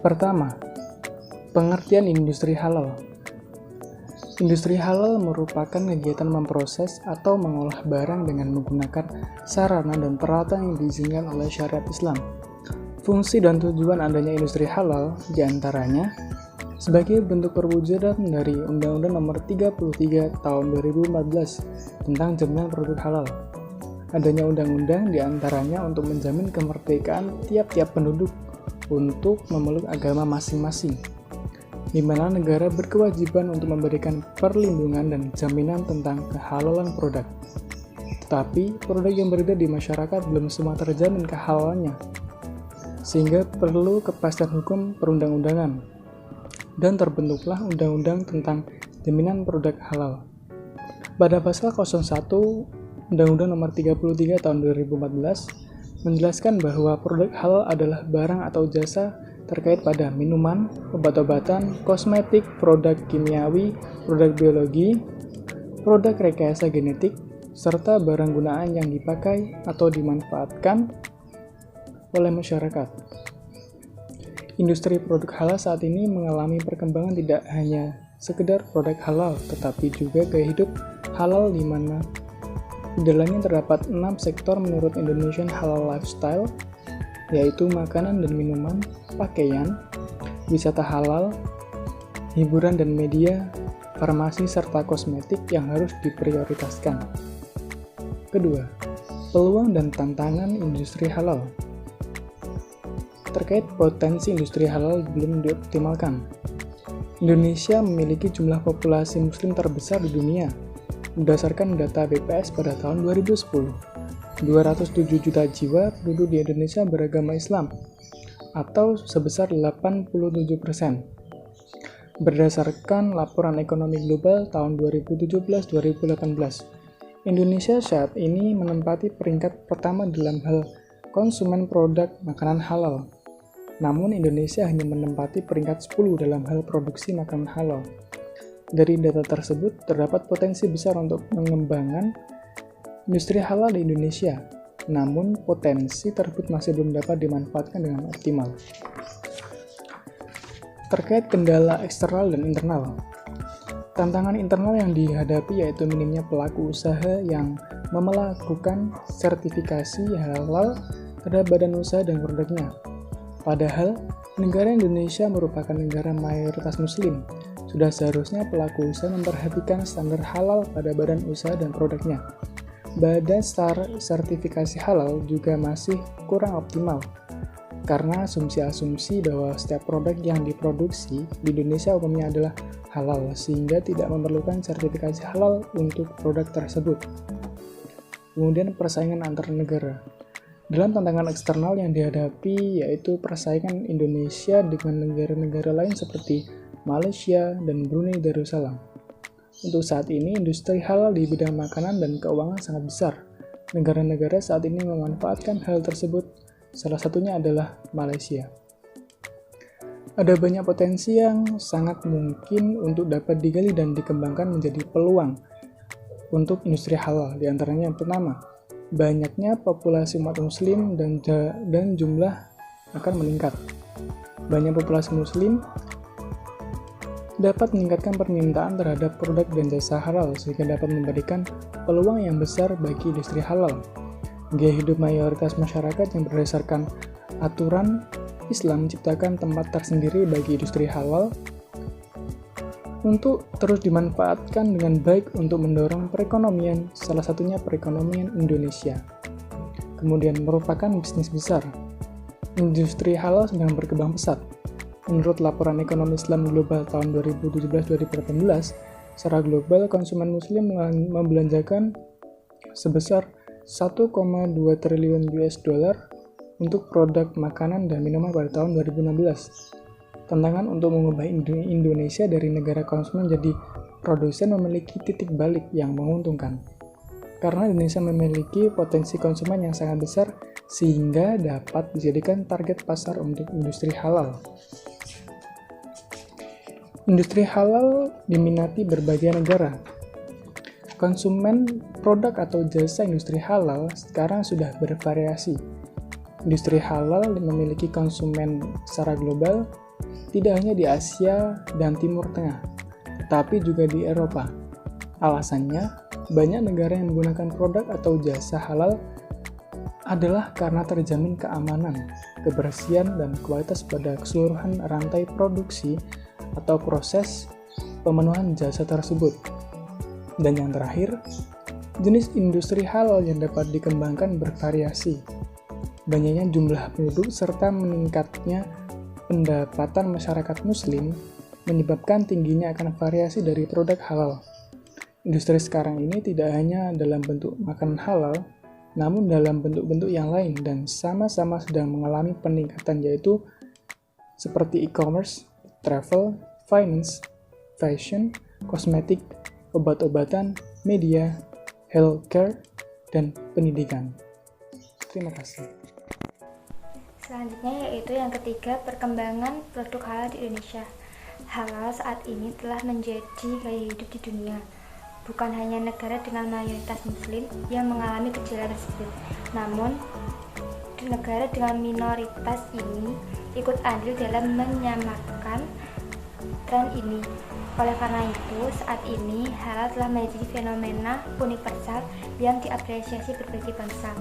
Pertama, pengertian industri halal. Industri halal merupakan kegiatan memproses atau mengolah barang dengan menggunakan sarana dan peralatan yang diizinkan oleh syariat Islam. Fungsi dan tujuan adanya industri halal diantaranya sebagai bentuk perwujudan dari Undang-Undang Nomor 33 Tahun 2014 tentang jaminan produk halal. Adanya undang-undang diantaranya untuk menjamin kemerdekaan tiap-tiap penduduk untuk memeluk agama masing-masing, di mana negara berkewajiban untuk memberikan perlindungan dan jaminan tentang kehalalan produk. Tetapi, produk yang beredar di masyarakat belum semua terjamin kehalalannya, sehingga perlu kepastian hukum perundang-undangan, dan terbentuklah Undang-Undang tentang Jaminan Produk Halal. Pada pasal 01 Undang-Undang Nomor 33 Tahun 2014 menjelaskan bahwa produk halal adalah barang atau jasa terkait pada minuman, obat-obatan, kosmetik, produk kimiawi, produk biologi, produk rekayasa genetik, serta barang gunaan yang dipakai atau dimanfaatkan oleh masyarakat. Industri produk halal saat ini mengalami perkembangan tidak hanya sekedar produk halal, tetapi juga gaya hidup halal di mana di dalamnya terdapat 6 sektor menurut Indonesian Halal Lifestyle, yaitu makanan dan minuman, pakaian, wisata halal, hiburan dan media, farmasi, serta kosmetik yang harus diprioritaskan. Kedua, peluang dan tantangan industri halal. Terkait potensi industri halal belum dioptimalkan. Indonesia memiliki jumlah populasi muslim terbesar di dunia. Berdasarkan data BPS pada tahun 2010, 207 juta jiwa penduduk di Indonesia beragama Islam, atau sebesar 87%. Berdasarkan laporan ekonomi global tahun 2017-2018, Indonesia saat ini menempati peringkat pertama dalam hal konsumen produk makanan halal. Namun Indonesia hanya menempati peringkat 10 dalam hal produksi makanan halal. Dari data tersebut, terdapat potensi besar untuk pengembangan industri halal di Indonesia, namun potensi tersebut masih belum dapat dimanfaatkan dengan optimal. Terkait kendala eksternal dan internal, tantangan internal yang dihadapi yaitu minimnya pelaku usaha yang melakukan sertifikasi halal terhadap badan usaha dan produknya. Padahal, negara Indonesia merupakan negara mayoritas muslim. Sudah seharusnya pelaku usaha memperhatikan standar halal pada badan usaha dan produknya. Badan sertifikasi halal juga masih kurang optimal, karena asumsi-asumsi bahwa setiap produk yang diproduksi di Indonesia umumnya adalah halal, sehingga tidak memerlukan sertifikasi halal untuk produk tersebut. Kemudian persaingan antar negara. Dalam tantangan eksternal yang dihadapi yaitu persaingan Indonesia dengan negara-negara lain seperti Malaysia dan Brunei Darussalam. Untuk saat ini, industri halal di bidang makanan dan keuangan sangat besar. Negara-negara saat ini memanfaatkan hal tersebut, salah satunya adalah Malaysia. Ada banyak potensi yang sangat mungkin untuk dapat digali dan dikembangkan menjadi peluang untuk industri halal. Di antaranya yang pertama, banyaknya populasi umat muslim dan jumlah akan meningkat. Banyak populasi muslim dapat meningkatkan permintaan terhadap produk dan jasa halal sehingga dapat memberikan peluang yang besar bagi industri halal. Gaya hidup mayoritas masyarakat yang berdasarkan aturan Islam menciptakan tempat tersendiri bagi industri halal untuk terus dimanfaatkan dengan baik untuk mendorong perekonomian, salah satunya perekonomian Indonesia. Kemudian merupakan bisnis besar. Industri halal sedang berkembang pesat. Menurut laporan ekonomi Islam global tahun 2017-2018, secara global konsumen muslim membelanjakan sebesar 1,2 triliun US dollar untuk produk makanan dan minuman pada tahun 2016. Tantangan untuk mengubah Indonesia dari negara konsumen menjadi produsen memiliki titik balik yang menguntungkan. Karena Indonesia memiliki potensi konsumen yang sangat besar sehingga dapat dijadikan target pasar untuk industri halal. Industri halal diminati berbagai negara. Konsumen produk atau jasa industri halal sekarang sudah bervariasi. Industri halal memiliki konsumen secara global, tidak hanya di Asia dan Timur Tengah, tetapi juga di Eropa. Alasannya, banyak negara yang menggunakan produk atau jasa halal adalah karena terjamin keamanan, kebersihan, dan kualitas pada keseluruhan rantai produksi atau proses pemenuhan jasa tersebut. Dan yang terakhir, jenis industri halal yang dapat dikembangkan bervariasi. Banyaknya jumlah penduduk serta meningkatnya pendapatan masyarakat Muslim menyebabkan tingginya akan variasi dari produk halal. Industri sekarang ini tidak hanya dalam bentuk makanan halal, namun dalam bentuk-bentuk yang lain dan sama-sama sedang mengalami peningkatan, yaitu seperti e-commerce, travel, finance, fashion, kosmetik, obat-obatan, media, healthcare, dan pendidikan. Terima kasih. Selanjutnya yaitu yang ketiga, perkembangan produk halal di Indonesia. Halal saat ini telah menjadi gaya hidup di dunia. Bukan hanya negara dengan mayoritas muslim yang mengalami gejala tersebut, namun negara dengan minoritas ini ikut andil dalam menyamakan tren ini. Oleh karena itu, saat ini halal telah menjadi fenomena universal yang diapresiasi berbagai bangsa.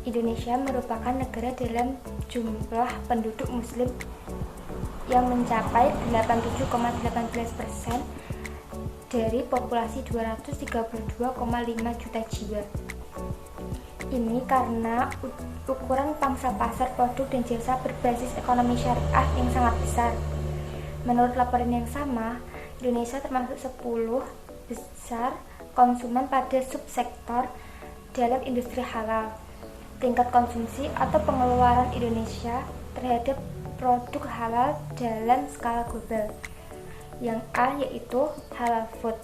Indonesia merupakan negara dalam jumlah penduduk muslim yang mencapai 87,18% dari populasi 232,5 juta jiwa. Ini karena ukuran pangsa pasar produk dan jasa berbasis ekonomi syariah yang sangat besar. Menurut laporan yang sama, Indonesia termasuk 10 besar konsumen pada subsektor dalam industri halal. Tingkat konsumsi atau pengeluaran Indonesia terhadap produk halal dalam skala global. Yang A yaitu halal food.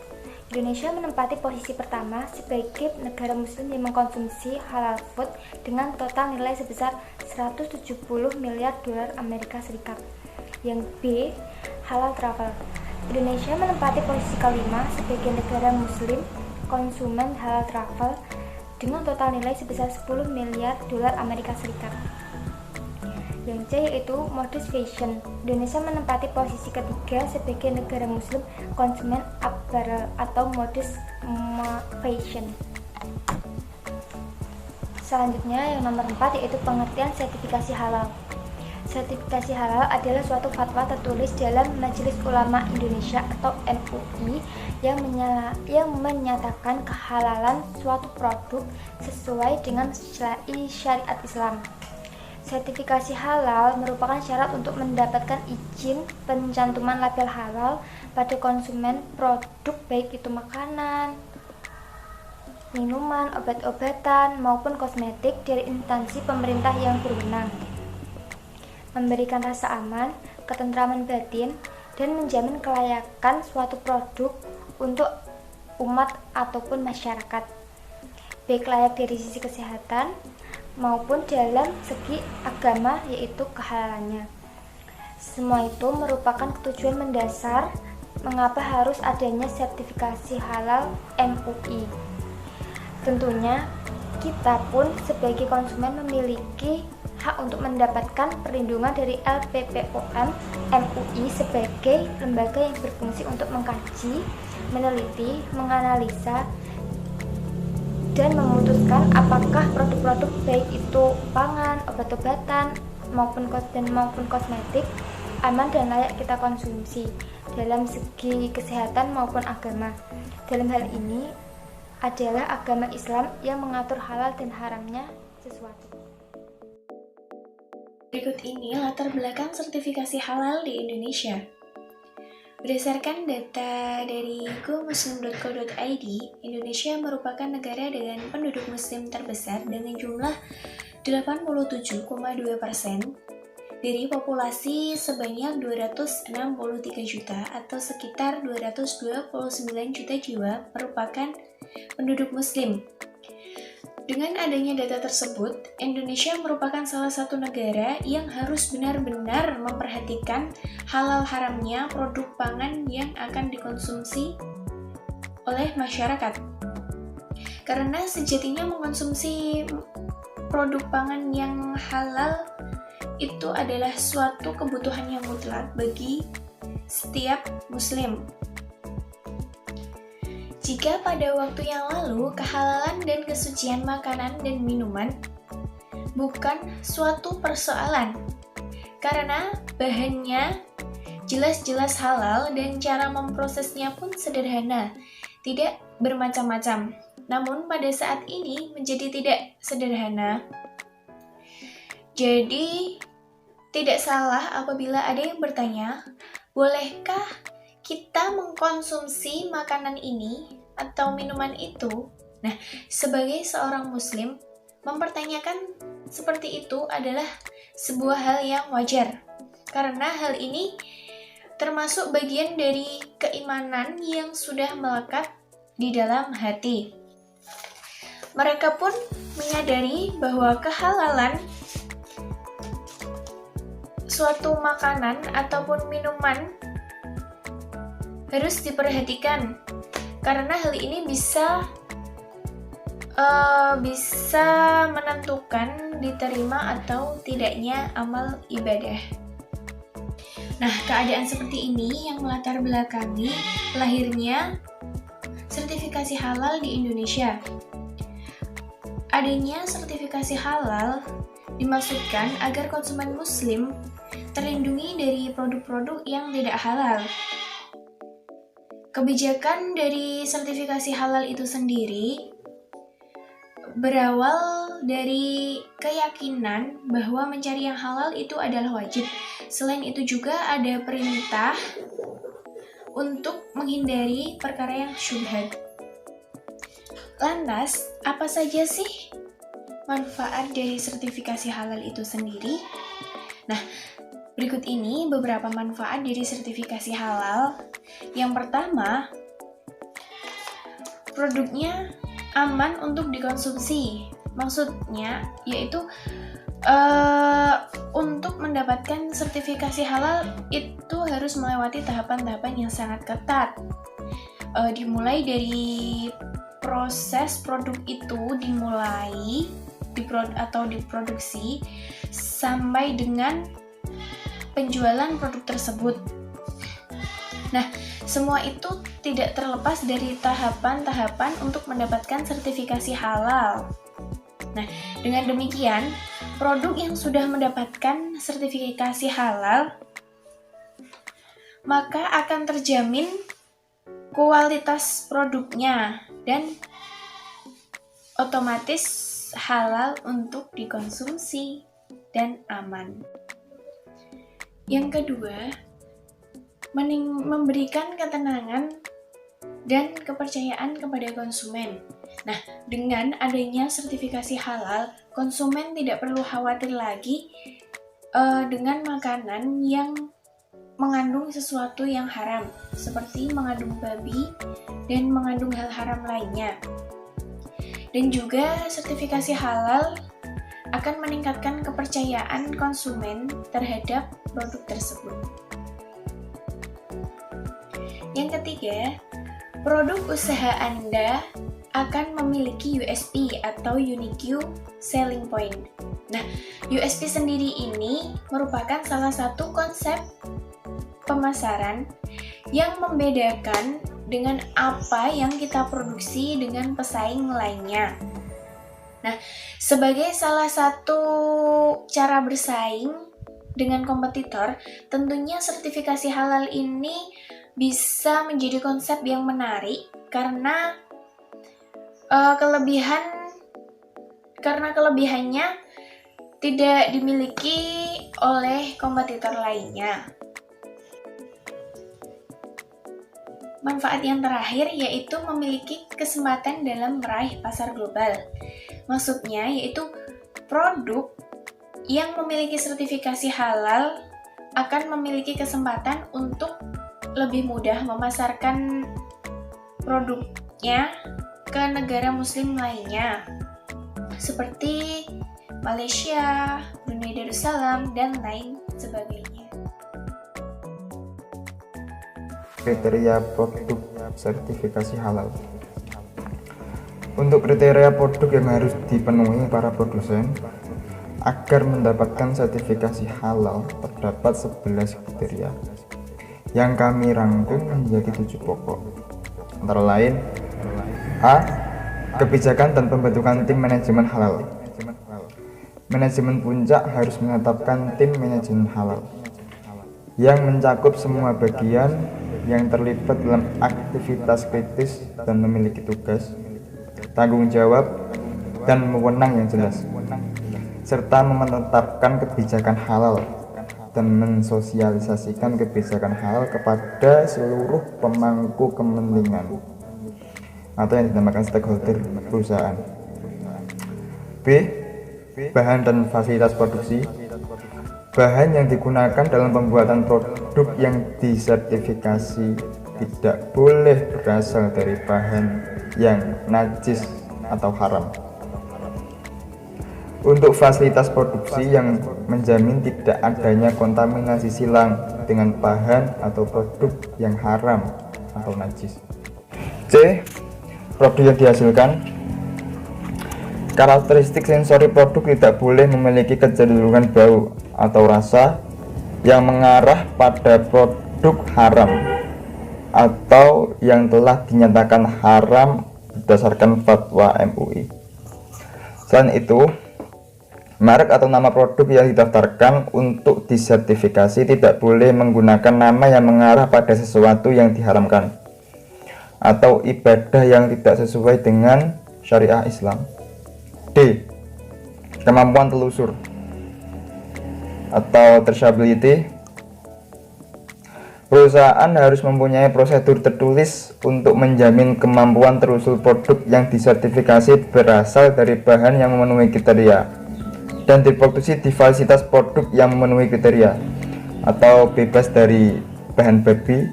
Indonesia menempati posisi pertama sebagai negara muslim yang mengkonsumsi halal food dengan total nilai sebesar 170 miliar dolar Amerika Serikat. Yang B, halal travel. Indonesia menempati posisi kelima sebagai negara muslim konsumen halal travel dengan total nilai sebesar 10 miliar dolar Amerika Serikat. Yang C yaitu modus fashion. Indonesia menempati posisi ketiga sebagai negara muslim konsumen apparel atau modus fashion. Selanjutnya yang nomor 4 yaitu pengertian sertifikasi halal. Sertifikasi halal adalah suatu fatwa tertulis dalam Majelis Ulama Indonesia atau MUI yang menyatakan kehalalan suatu produk sesuai dengan syariat Islam. Sertifikasi halal merupakan syarat untuk mendapatkan izin pencantuman label halal pada konsumen produk baik itu makanan, minuman, obat-obatan, maupun kosmetik dari instansi pemerintah yang berwenang. Memberikan rasa aman, ketentraman batin, dan menjamin kelayakan suatu produk untuk umat ataupun masyarakat, baik layak dari sisi kesehatan maupun dalam segi agama yaitu kehalalannya. Semua itu merupakan tujuan mendasar mengapa harus adanya sertifikasi halal MUI. Tentunya kita pun sebagai konsumen memiliki hak untuk mendapatkan perlindungan dari LPPOM MUI sebagai lembaga yang berfungsi untuk mengkaji, meneliti, menganalisa, dan memutuskan apakah produk-produk baik itu pangan, obat-obatan, maupun kosmetik aman dan layak kita konsumsi dalam segi kesehatan maupun agama. Dalam hal ini adalah agama Islam yang mengatur halal dan haramnya sesuatu. Berikut ini latar belakang sertifikasi halal di Indonesia. Berdasarkan data dari gomuslim.co.id, Indonesia merupakan negara dengan penduduk muslim terbesar dengan jumlah 87,2% dari populasi sebanyak 263 juta atau sekitar 229 juta jiwa merupakan penduduk muslim. Dengan adanya data tersebut, Indonesia merupakan salah satu negara yang harus benar-benar memperhatikan halal haramnya produk pangan yang akan dikonsumsi oleh masyarakat. Karena sejatinya mengonsumsi produk pangan yang halal itu adalah suatu kebutuhan yang mutlak bagi setiap muslim. Jika pada waktu yang lalu kehalalan dan kesucian makanan dan minuman bukan suatu persoalan, karena bahannya jelas-jelas halal dan cara memprosesnya pun sederhana, tidak bermacam-macam. Namun pada saat ini menjadi tidak sederhana. Jadi tidak salah apabila ada yang bertanya, bolehkah kita mengkonsumsi makanan ini atau minuman itu? Nah, sebagai seorang muslim, mempertanyakan seperti itu adalah sebuah hal yang wajar. Karena hal ini termasuk bagian dari keimanan yang sudah melekat di dalam hati. Mereka pun menyadari bahwa kehalalan suatu makanan ataupun minuman harus diperhatikan, karena hal ini bisa menentukan diterima atau tidaknya amal ibadah. Nah, keadaan seperti ini yang melatar belakangi lahirnya sertifikasi halal di Indonesia. Adanya sertifikasi halal dimaksudkan agar konsumen muslim terlindungi dari produk-produk yang tidak halal. Kebijakan dari sertifikasi halal itu sendiri berawal dari keyakinan bahwa mencari yang halal itu adalah wajib. Selain itu juga ada perintah untuk menghindari perkara yang syubhat. Lantas, apa saja sih manfaat dari sertifikasi halal itu sendiri? Nah, berikut ini beberapa manfaat dari sertifikasi halal. Yang pertama, produknya aman untuk dikonsumsi. Maksudnya yaitu untuk mendapatkan sertifikasi halal itu harus melewati tahapan-tahapan yang sangat ketat. Dimulai dari proses produk itu dimulai atau diproduksi sampai dengan penjualan produk tersebut. Nah, semua itu tidak terlepas dari tahapan-tahapan untuk mendapatkan sertifikasi halal. Nah, dengan demikian, produk yang sudah mendapatkan sertifikasi halal maka akan terjamin kualitas produknya dan otomatis halal untuk dikonsumsi dan aman. Yang kedua, memberikan ketenangan dan kepercayaan kepada konsumen. Nah, dengan adanya sertifikasi halal, konsumen tidak perlu khawatir lagi dengan makanan yang mengandung sesuatu yang haram, seperti mengandung babi dan mengandung hal haram lainnya. Dan juga sertifikasi halal akan meningkatkan kepercayaan konsumen terhadap produk tersebut. Yang ketiga, produk usaha Anda akan memiliki USP atau Unique Selling Point. Nah, USP sendiri ini merupakan salah satu konsep pemasaran yang membedakan dengan apa yang kita produksi dengan pesaing lainnya. Nah, sebagai salah satu cara bersaing dengan kompetitor, tentunya sertifikasi halal ini bisa menjadi konsep yang menarik karena kelebihannya tidak dimiliki oleh kompetitor lainnya. Manfaat yang terakhir yaitu memiliki kesempatan dalam meraih pasar global. Maksudnya yaitu produk yang memiliki sertifikasi halal akan memiliki kesempatan untuk lebih mudah memasarkan produknya ke negara muslim lainnya seperti Malaysia, Brunei Darussalam, dan lain sebagainya. Kriteria produk sertifikasi halal. Untuk kriteria produk yang harus dipenuhi para produsen Agar mendapatkan sertifikasi halal, terdapat 11 kriteria yang kami rangkum menjadi 7 pokok. Antara lain: A. Kebijakan dan pembentukan tim manajemen halal. Manajemen puncak harus menetapkan tim manajemen halal yang mencakup semua bagian yang terlibat dalam aktivitas kritis dan memiliki tugas, tanggung jawab, dan wewenang yang jelas, serta menetapkan kebijakan halal dan mensosialisasikan kebijakan halal kepada seluruh pemangku kepentingan atau yang dinamakan stakeholder perusahaan. B. Bahan dan fasilitas produksi. Bahan yang digunakan dalam pembuatan produk yang disertifikasi tidak boleh berasal dari bahan yang najis atau haram. Untuk fasilitas produksi yang menjamin tidak adanya kontaminasi silang dengan bahan atau produk yang haram atau najis. C. Produk yang dihasilkan. Karakteristik sensori produk tidak boleh memiliki kecenderungan bau atau rasa yang mengarah pada produk haram atau yang telah dinyatakan haram berdasarkan fatwa MUI. Selain itu, merek atau nama produk yang didaftarkan untuk disertifikasi tidak boleh menggunakan nama yang mengarah pada sesuatu yang diharamkan atau ibadah yang tidak sesuai dengan syariah Islam. D. Kemampuan telusur atau traceability. Perusahaan harus mempunyai prosedur tertulis untuk menjamin kemampuan telusur produk yang disertifikasi berasal dari bahan yang memenuhi kriteria dan diproduksi di fasilitas produk yang memenuhi kriteria atau bebas dari bahan babi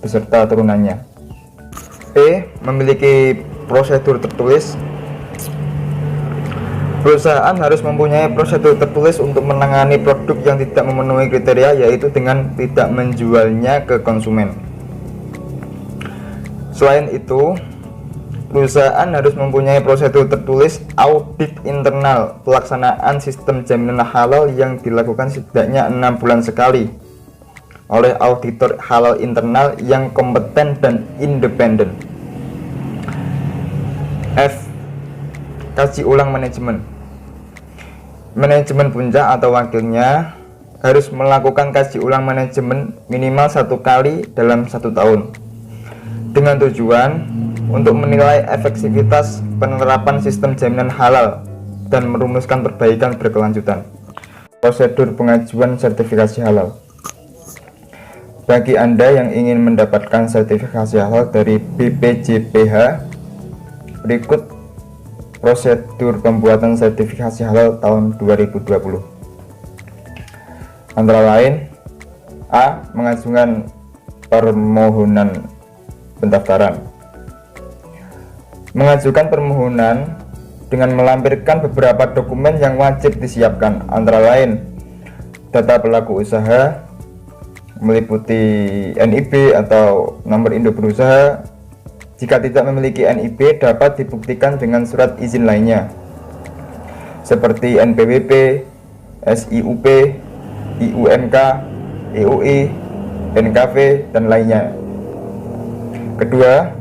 beserta turunannya. E. Memiliki prosedur tertulis. Perusahaan harus mempunyai prosedur tertulis untuk menangani produk yang tidak memenuhi kriteria, yaitu dengan tidak menjualnya ke konsumen. Selain itu, perusahaan harus mempunyai prosedur tertulis audit internal pelaksanaan sistem jaminan halal yang dilakukan setidaknya 6 bulan sekali oleh auditor halal internal yang kompeten dan independen. F. Kaji ulang manajemen. Manajemen puncak atau wakilnya harus melakukan kaji ulang manajemen minimal 1 kali dalam 1 tahun dengan tujuan untuk menilai efektivitas penerapan sistem jaminan halal dan merumuskan perbaikan berkelanjutan. Prosedur pengajuan sertifikasi halal. Bagi Anda yang ingin mendapatkan sertifikasi halal dari BPJPH, berikut prosedur pembuatan sertifikasi halal tahun 2020. Antara lain: A. Mengajukan permohonan pendaftaran. Mengajukan permohonan dengan melampirkan beberapa dokumen yang wajib disiapkan, antara lain data pelaku usaha meliputi NIB atau nomor induk berusaha. Jika tidak memiliki NIB, dapat dibuktikan dengan surat izin lainnya seperti NPWP, SIUP, IUMK, EUI, NKV, dan lainnya. Kedua,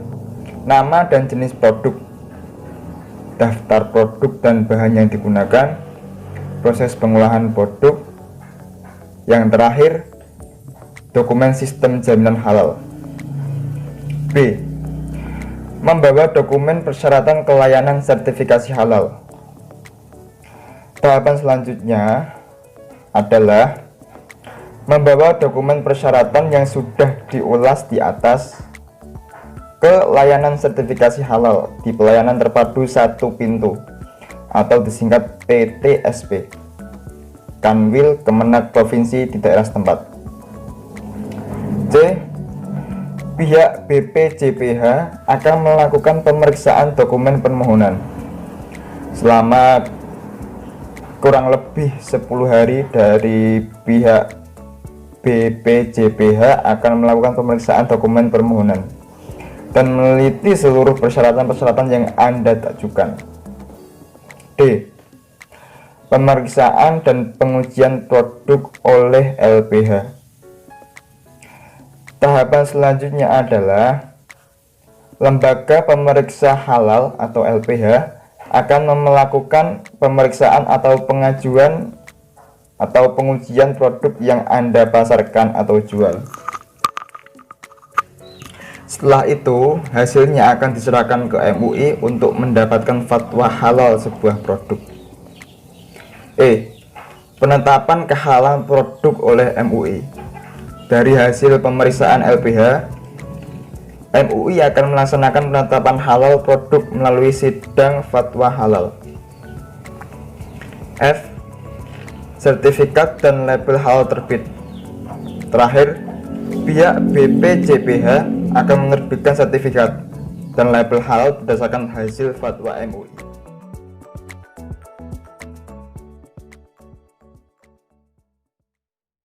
nama dan jenis produk, daftar produk dan bahan yang digunakan, proses pengolahan produk. Yang terakhir, dokumen sistem jaminan halal. B. Membawa dokumen persyaratan kelayanan sertifikasi halal. Tahapan selanjutnya adalah membawa dokumen persyaratan yang sudah diulas di atas ke layanan sertifikasi halal di pelayanan terpadu satu pintu atau disingkat PTSP, Kanwil Kemenak Provinsi di daerah setempat. C. Pihak BPJPH akan melakukan pemeriksaan dokumen permohonan selama kurang lebih 10 hari. Dari pihak BPJPH akan melakukan pemeriksaan dokumen permohonan dan meneliti seluruh persyaratan-persyaratan yang Anda ajukan. D. pemeriksaan dan pengujian produk oleh LPH. Tahapan selanjutnya adalah lembaga pemeriksa halal atau LPH akan melakukan pemeriksaan atau pengajuan atau pengujian produk yang Anda pasarkan atau jual. Setelah itu, hasilnya akan diserahkan ke MUI untuk mendapatkan fatwa halal sebuah produk. Penetapan kehalalan produk oleh MUI. Dari hasil pemeriksaan LPH, MUI akan melaksanakan penetapan halal produk melalui sidang fatwa halal. F. Sertifikat dan label halal terbit. Terakhir, pihak BPJPH akan menerbitkan sertifikat dan label halal berdasarkan hasil fatwa MUI.